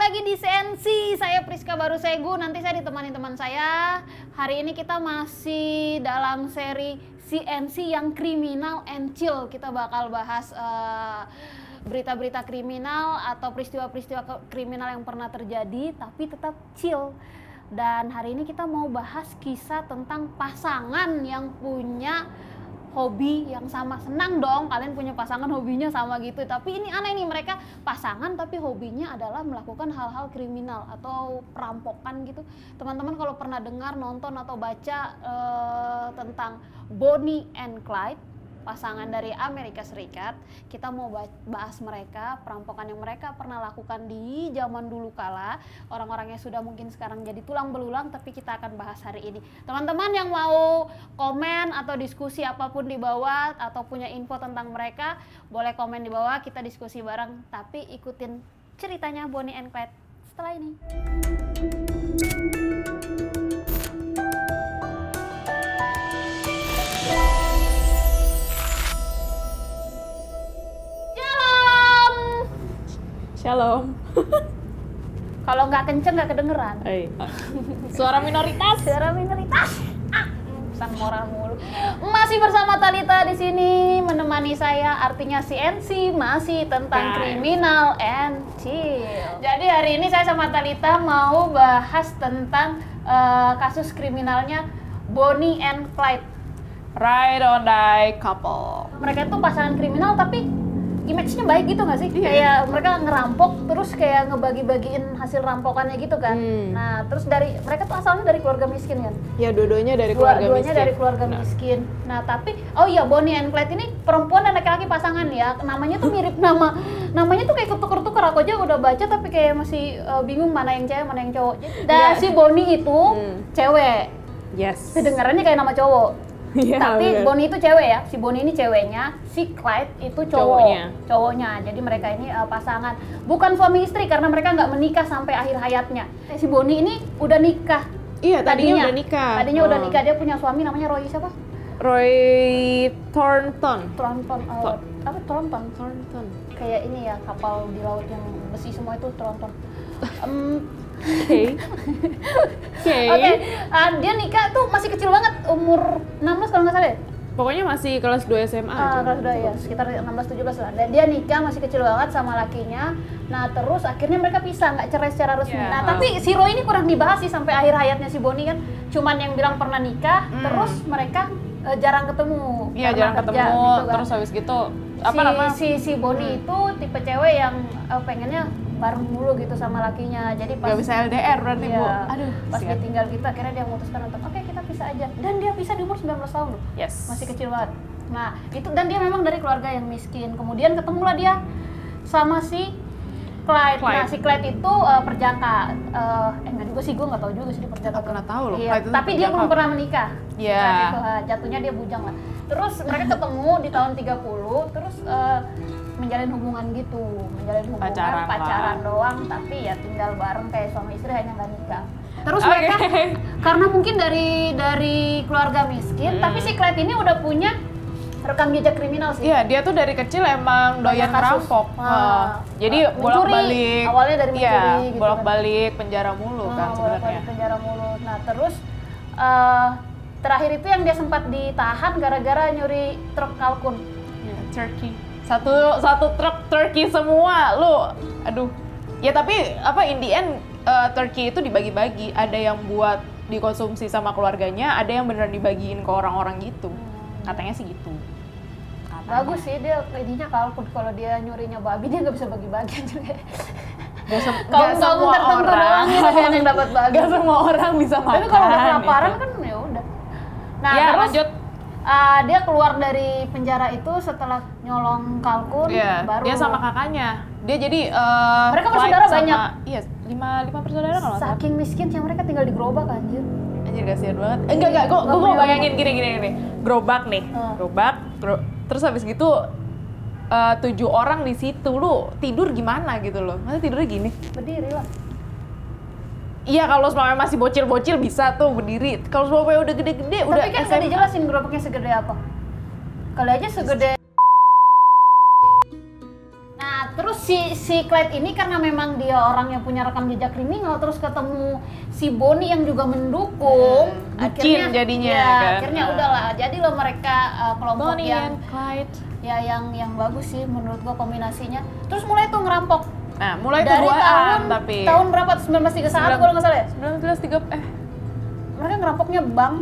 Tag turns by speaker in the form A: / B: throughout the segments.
A: lagi di CNC, saya Priska Barusegu, nanti saya ditemani teman saya. Hari ini kita masih dalam seri CNC yang kriminal and chill. Kita bakal bahas berita-berita kriminal atau peristiwa-peristiwa kriminal yang pernah terjadi, tapi tetap chill. Dan hari ini kita mau bahas kisah tentang pasangan yang punya hobi yang sama. Senang dong kalian punya pasangan hobinya sama gitu, tapi ini aneh nih, mereka pasangan tapi hobinya adalah melakukan hal-hal kriminal atau perampokan gitu. Teman-teman kalau pernah dengar, nonton atau baca tentang Bonnie and Clyde, pasangan dari Amerika Serikat, kita mau bahas mereka, perampokan yang mereka pernah lakukan di zaman dulu kala. Orang-orangnya sudah mungkin sekarang jadi tulang belulang, tapi kita akan bahas hari ini. Teman-teman yang mau komen atau diskusi apapun di bawah atau punya info tentang mereka, boleh komen di bawah, kita diskusi bareng, tapi ikutin ceritanya Bonnie and Clyde setelah ini.
B: Shalom.
A: Kalau nggak kenceng nggak kedengeran.
B: Hey. Suara minoritas.
A: Suara minoritas. Pesan moral mulu. Masih bersama Talita di sini menemani saya. Artinya CNC masih tentang kriminal and chill. Jadi hari ini saya sama Talita mau bahas tentang kasus kriminalnya Bonnie and Clyde.
B: Ride or die couple.
A: Mereka itu pasangan kriminal tapi image-nya baik gitu nggak sih? Kayak mereka ngerampok terus kayak ngebagi-bagiin hasil rampokannya gitu kan. Nah, terus mereka tuh asalnya dari keluarga miskin kan?
B: Ya, dua-duanya dari keluarga miskin.
A: Dari keluarga miskin. Nah, tapi Bonnie and Clyde ini perempuan dan laki-laki pasangan ya. Namanya tuh mirip namanya tuh kayak ketuker-tuker. Aku aja udah baca tapi kayak masih bingung mana yang cewek, mana yang cowok. Dan si Bonnie itu cewek.
B: Yes.
A: Kedengarannya kayak nama cowok.
B: Ya,
A: tapi bener. Bonnie itu cewek ya, si Bonnie ini ceweknya, si Clyde itu cowoknya. Jadi mereka ini pasangan, bukan suami istri karena mereka nggak menikah sampai akhir hayatnya. Si Bonnie ini udah nikah.
B: Iya, tadinya udah nikah.
A: Tadinya udah nikah, dia punya suami namanya Roy siapa?
B: Roy Thornton.
A: Apa Thornton? Kayak ini ya, kapal di laut yang besi semua itu Thornton. Oke. Dia nikah tuh masih kecil banget, umur 16 kalau nggak salah ya?
B: Pokoknya masih kelas 2 SMA.
A: Kelas 2 ya, sekitar 16-17 lah. Dan dia nikah masih kecil banget sama lakinya. Nah terus akhirnya mereka pisah, nggak cerai secara resmi. Nah tapi si Roy ini kurang dibahas sih sampai akhir hayatnya si Bonnie kan. Cuman yang bilang pernah nikah, terus mereka jarang ketemu.
B: Iya, jarang ketemu, gitu kan. Terus habis gitu
A: si Bonnie itu tipe cewek yang pengennya bareng mulu gitu sama lakinya. Jadi pas
B: gak bisa LDR berarti Bu. Aduh,
A: pas dia tinggal gitu akhirnya dia memutuskan untuk oke, kita pisah aja. Dan dia pisah di umur 19 tahun loh.
B: Yes.
A: Masih kecil banget. Nah, itu dan dia memang dari keluarga yang miskin. Kemudian ketemulah dia sama si Clyde. Nah, si Clyde itu perjaka. Enggak juga sih, gue nggak tahu juga sih dia perjaka.
B: Gak pernah tahu loh.
A: Iya, tapi dia belum pernah menikah.
B: Iya.
A: Nah, jatuhnya dia bujang lah. Terus mereka ketemu di tahun 30, terus menjalin hubungan pacaran doang, tapi ya tinggal bareng kayak suami istri, hanya nggak nikah. Terus mereka karena mungkin dari keluarga miskin, tapi si Clyde ini udah punya rekam jejak kriminal sih.
B: Iya, dia tuh dari kecil emang doyan ngerampok. Jadi bolak-balik.
A: Awalnya dari mencuri gitu
B: bolak-balik penjara mulu kan sebenarnya.
A: Penjara mulu. Nah, terus terakhir itu yang dia sempat ditahan gara-gara nyuri truk kalkun.
B: Ya, turkey. Satu truk turkey semua, lu. Aduh. Ya tapi in the end turkey itu dibagi-bagi. Ada yang buat dikonsumsi sama keluarganya, ada yang beneran dibagiin ke orang-orang gitu. Katanya sih gitu.
A: Bagus sih, dia ininya kalkun. Kalau dia nyurinya babi, dia nggak bisa bagi-bagi juga. Kaum tertentu doang yang dapat bagi.
B: Gak semua orang bisa makan.
A: Tapi kalau udah kelaparan kan ya udah. Nah,
B: ya,
A: terus
B: lanjut.
A: Dia keluar dari penjara itu setelah nyolong kalkun, baru
B: dia sama kakaknya. Dia jadi
A: mereka bersaudara banyak.
B: Iya, 5 bersaudara kalau nggak.
A: Saking miskin yang mereka tinggal di gerobak anjir.
B: Anjir kasihan banget. Enggak, gue bayangin gini. Gerobak nih. Terus habis gitu 7 orang di situ, lu tidur gimana gitu loh. Masa tidurnya gini?
A: Berdiri lah.
B: Iya, kalau semuanya masih bocil-bocil bisa tuh berdiri. Kalau semuanya udah gede-gede, udah
A: tapi kan nggak dijelasin gerobaknya segede apa. Kali aja segede. Nah, terus si Clyde ini karena memang dia orang yang punya rekam jejak kriminal, terus ketemu si Bonnie yang juga mendukung,
B: bucin jadinya
A: ya,
B: kan.
A: akhirnya udahlah, jadilah mereka kelompok
B: Bonnie
A: yang
B: and Clyde.
A: ya yang bagus sih menurut gua kombinasinya. Terus mulai tuh ngerampok
B: Nah, mulai
A: dari
B: keduaan tapi
A: tahun berapa? 1931 kalau nggak salah ya?
B: 1930
A: Mereka ngerampoknya bank.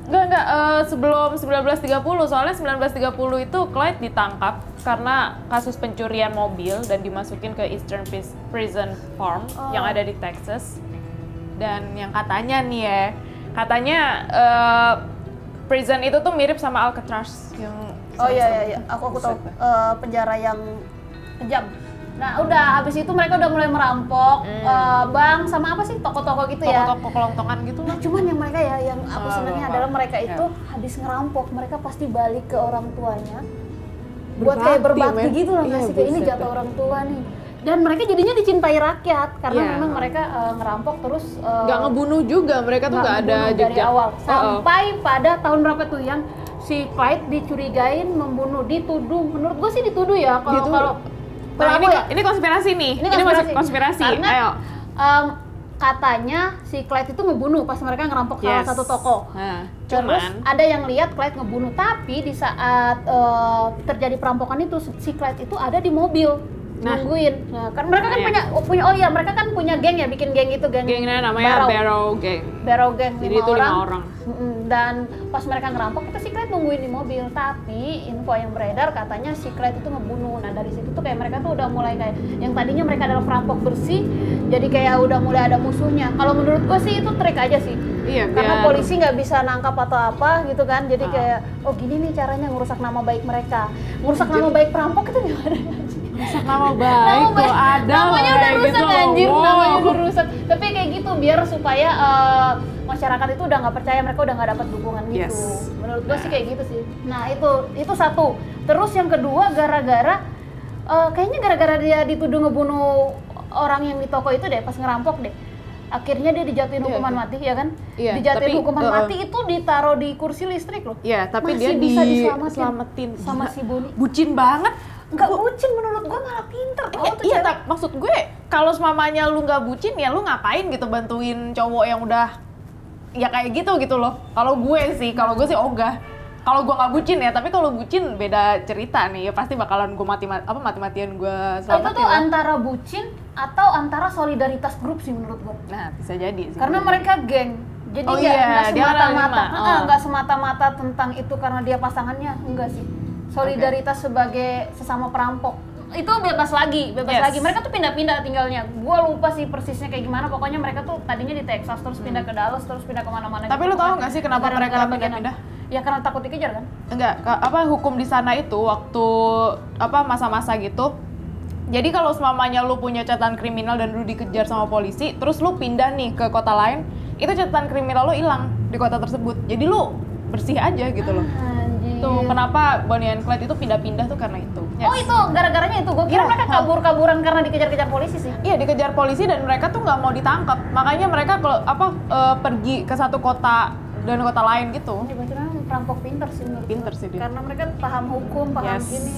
B: Enggak, sebelum 1930, soalnya 1930 itu Clyde ditangkap karena kasus pencurian mobil dan dimasukin ke Eastern Prison Farm yang ada di Texas. Dan yang katanya nih ya, prison itu tuh mirip sama Alcatraz yang
A: Oh iya, aku tahu penjara yang kejam. Nah udah habis itu mereka udah mulai merampok bank sama apa sih toko-toko gitu ya.
B: Toko-toko kelongtongan gitu
A: Nah
B: lah.
A: cuman yang mereka ya, yang aku senangnya adalah mereka itu habis ngerampok, mereka pasti balik ke orang tuanya buat kayak berbakti gitu loh, ngasih kayak ini jatah orang tua nih. Dan mereka jadinya dicintai rakyat karena memang mereka ngerampok terus
B: Nggak ngebunuh juga, mereka tuh nggak ada
A: ngebunuh dari
B: jejak.
A: awal sampai pada tahun berapa tuh yang si Clyde dicurigain membunuh, dituduh, menurut gue sih dituduh ya kalau
B: Nah,
A: aku ya.
B: ini konspirasi nih.
A: Ini
B: masuk konspirasi.
A: Karena
B: Ayo.
A: katanya si Clyde itu ngebunuh pas mereka ngerampok salah satu toko.
B: Nah,
A: Terus
B: cuman
A: ada yang lihat Clyde ngebunuh, tapi di saat terjadi perampokan itu si Clyde itu ada di mobil nungguin. Nah, kan mereka kan punya mereka kan punya geng ya, bikin geng itu
B: gengnya namanya Barrow Gang.
A: Barrow Gang.
B: Jadi itu 5 orang.
A: Dan pas mereka ngerampok itu si Clyde nungguin di mobil, tapi info yang beredar katanya si Clyde itu ngebunuh. Nah dari situ tuh kayak mereka tuh udah mulai kayak yang tadinya mereka adalah perampok bersih, jadi kayak udah mulai ada musuhnya. Kalau menurut gue sih itu trik aja sih.
B: Iya,
A: Karena polisi nggak bisa nangkap atau apa gitu kan, jadi kayak oh gini nih caranya ngerusak nama baik mereka. Ngerusak nama baik perampok itu gimana?
B: Rusak nama baik tuh ada
A: namanya udah
B: kayak
A: rusak
B: gitu
A: anjir,
B: loh.
A: namanya udah rusak. Tapi kayak gitu biar supaya masyarakat itu udah nggak percaya, mereka udah nggak dapat dukungan gitu.
B: Yes.
A: Menurut gua sih kayak gitu sih. Nah itu satu. Terus yang kedua gara-gara kayaknya gara-gara dia dituduh ngebunuh orang yang di toko itu deh pas ngerampok deh. Akhirnya dia dijatuhin hukuman mati ya kan?
B: Iya,
A: Dijatuhin
B: tapi,
A: hukuman mati itu ditaruh di kursi listrik loh.
B: Iya, tapi
A: Masih
B: dia
A: bisa
B: diselamatin
A: sama si Bonnie.
B: Bucin banget.
A: Nggak bucin menurut gua, malah pinter.
B: Iya, maksud gue kalau semamanya lu nggak bucin ya lu ngapain gitu bantuin cowok yang udah ya kayak gitu loh. Kalau gue sih ogah. Kalau gue nggak bucin ya, tapi kalau bucin beda cerita nih. Ya pasti bakalan gue mati-matian gue selamatin.
A: Itu tuh antara bucin atau antara solidaritas grup sih menurut gue.
B: Nah, bisa jadi sih.
A: Karena mereka geng. Jadi nggak
B: dia
A: semata-mata tentang itu karena dia pasangannya, enggak sih. Solidaritas sebagai sesama perampok. Itu bebas lagi. Mereka tuh pindah-pindah tinggalnya. Gua lupa sih persisnya kayak gimana. Pokoknya mereka tuh tadinya di Texas, terus pindah ke Dallas, terus pindah kemana-mana.
B: Tapi lu tahu nggak sih kenapa mereka pindah-pindah?
A: Ya karena takut dikejar kan?
B: Enggak, hukum di sana itu waktu masa-masa gitu. Jadi kalau selamanya lu punya catatan kriminal dan lu dikejar sama polisi, terus lu pindah nih ke kota lain, itu catatan kriminal lu hilang di kota tersebut. Jadi lu bersih aja gitu loh. Tuh kenapa Bonnie and Clyde itu pindah-pindah tuh karena itu.
A: Yes. Oh itu gara-garanya itu, gue kira mereka kabur-kaburan karena dikejar-kejar polisi sih.
B: Iya dikejar polisi dan mereka tuh nggak mau ditangkap, makanya mereka pergi ke satu kota dan kota lain gitu.
A: Ini berarti memang perampok pinter sih menurut
B: Pinter sih dia.
A: Karena mereka paham hukum, paham gini.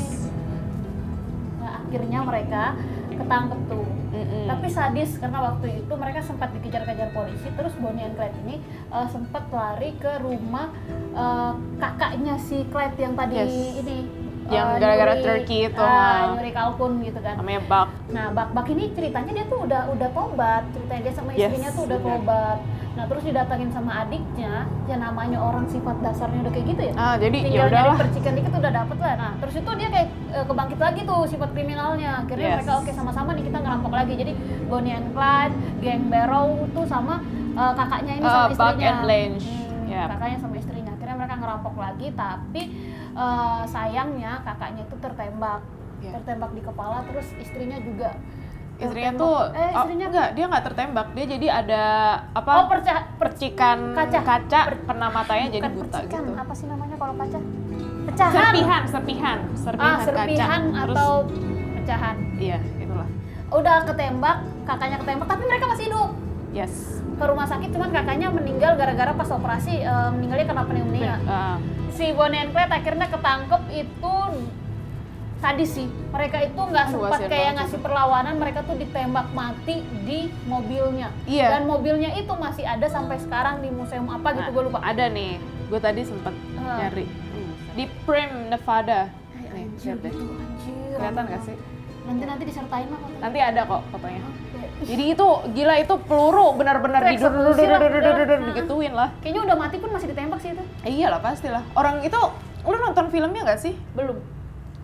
A: Nah akhirnya mereka ketangkep tuh. Tapi sadis karena waktu itu mereka sempat dikejar-kejar polisi, terus Bonnie and Clyde ini sempat lari ke rumah kakaknya si Clyde yang tadi ini
B: yang gara-gara turkey itu
A: nyuri kalkun gitu kan.
B: Namanya Buck.
A: Nah Buck ini ceritanya dia tuh udah tobat, ceritanya dia sama istrinya tuh udah tobat. Nah terus didatangin sama adiknya, ya namanya orang sifat dasarnya udah kayak gitu ya.
B: Jadi
A: tinggal
B: ya udahlah.
A: nyari percikan dikit udah dapet lah. Nah terus itu dia kayak kebangkit lagi tuh sifat kriminalnya. Akhirnya mereka oke sama-sama nih kita ngerampok lagi. Jadi Bonnie and Clyde, geng Barrow tuh sama kakaknya ini sama istrinya.
B: Buck and Blanche.
A: Kakaknya sama istrinya. Akhirnya mereka ngerampok lagi, tapi sayangnya kakaknya itu tertembak. Tertembak di kepala, terus istrinya juga.
B: Istrinya tuh dia nggak tertembak, dia jadi ada percikan kaca kena matanya jadi buta
A: percikan,
B: gitu.
A: apa sih namanya kalau kaca? Pecahan.
B: Serpihan
A: Serpihan
B: kaca.
A: atau pecahan.
B: Iya, itulah.
A: Udah ketembak, kakaknya ketembak, tapi mereka masih hidup.
B: Yes.
A: Ke rumah sakit, cuman kakaknya meninggal gara-gara pas operasi meninggalnya karena pneumonia. Si Bonnie and Clyde akhirnya ketangkep itu sadis sih. Mereka itu nggak
B: Aduh,
A: sempat
B: kasihan
A: kayak
B: banget
A: ngasih
B: itu.
A: perlawanan, mereka tuh ditembak mati di mobilnya.
B: Iya.
A: Dan mobilnya itu masih ada sampai sekarang di museum apa gitu,
B: Nah,
A: gue lupa.
B: Ada nih, gue tadi sempet nyari di Prime, Nevada. Nih,
A: Anjir,
B: lihat deh.
A: gitu, anjir.
B: Kelihatan nggak sih?
A: Nanti disertain lah fotonya.
B: Nanti ada kok fotonya.
A: Oke.
B: Jadi itu gila, itu peluru benar-benar
A: Eksekusi lah, udah.
B: digituin lah.
A: Kayaknya udah mati pun masih ditembak sih itu.
B: Iyalah pastilah. Orang itu, lu nonton filmnya nggak sih?
A: Belum.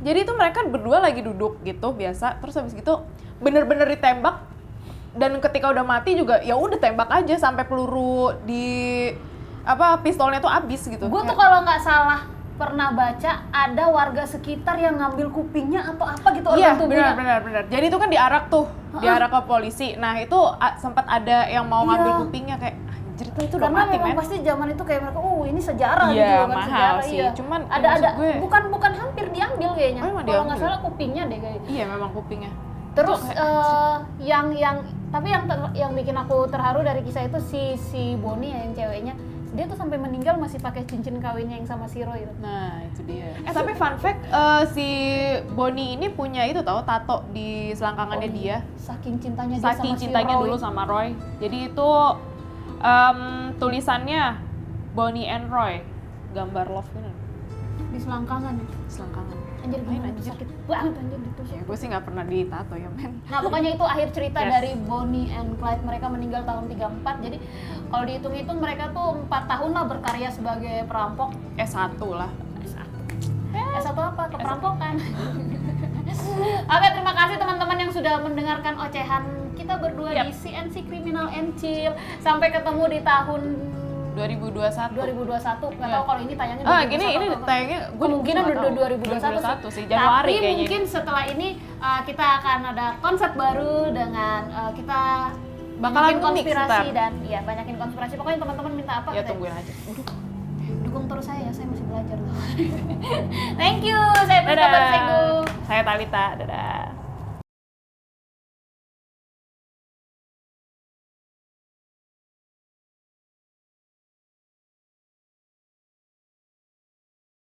B: Jadi itu mereka berdua lagi duduk gitu biasa, terus habis gitu bener-bener ditembak, dan ketika udah mati juga ya udah tembak aja sampai peluru di pistolnya tuh habis gitu.
A: Gue tuh kalau nggak salah pernah baca ada warga sekitar yang ngambil kupingnya atau apa gitu
B: Iya,
A: organ tubuhnya.
B: benar. Jadi itu kan diarak tuh, diarak ke polisi. Nah itu sempat ada yang mau ngambil
A: Iya.
B: kupingnya, kayak anjir itu udah
A: Karena
B: mati
A: memang
B: men.
A: pasti zaman itu kayak mereka, ini sejarah
B: Iya,
A: gitu kan,
B: mahal
A: sejarah
B: sih.
A: iya.
B: Cuman
A: ada
B: maksud gue-
A: bukan hampir diambil kayaknya.
B: Oh, emang
A: Kalau nggak
B: diambil?
A: salah kupingnya deh kayaknya.
B: Iya memang kupingnya.
A: Terus
B: Itu kayak,
A: tapi yang bikin aku terharu dari kisah itu si Bonnie ya, yang ceweknya, dia tuh sampai meninggal masih pakai cincin kawinnya yang sama si Roy itu.
B: Nah itu dia. Tapi fun fact, si Bonnie ini punya itu tahu tato di selangkangannya
A: Oh,
B: dia.
A: Saking cintanya dia
B: Saking
A: sama
B: cintanya
A: si Roy.
B: dulu sama Roy. Jadi itu tulisannya Bonnie and Roy, gambar love gitu.
A: Di selangkangan ya.
B: Selangkangan.
A: Anjir,
B: Main
A: gimana
B: anjir.
A: sakit banget anjir ditusuk.
B: Ya gue sih nggak pernah ditato ya men.
A: Nah pokoknya itu akhir cerita
B: Yes.
A: dari Bonnie and Clyde. Mereka meninggal tahun 34. Jadi kalau dihitung-hitung mereka tuh 4 tahun lah berkarya sebagai perampok.
B: S1 lah.
A: S1 apa? Keperampokan. Oke, terima kasih teman-teman yang sudah mendengarkan ocehan kita berdua
B: Yap.
A: di CNC Criminal and Chill. Sampai ketemu di tahun
B: 2021.
A: 2021. Nggak
B: Iya.
A: tahu kalau ini tayangnya 2021
B: Gini ini
A: atau apa.
B: tayangnya gue
A: Kemungkinan
B: nggak tahu.
A: 2021
B: sih, Januari
A: Tapi
B: kayaknya.
A: mungkin setelah ini kita akan ada konsep baru dengan kita
B: Bakalan
A: banyakin
B: unik
A: konspirasi
B: ntar.
A: dan ya banyakin konspirasi. Pokoknya teman-teman minta apa?
B: Ya
A: kita-
B: tungguin aja.
A: Dukung terus saya masih belajar. Thank you. Saya Priska
B: Dadah.
A: Barsego.
B: Saya Talita. Dadah.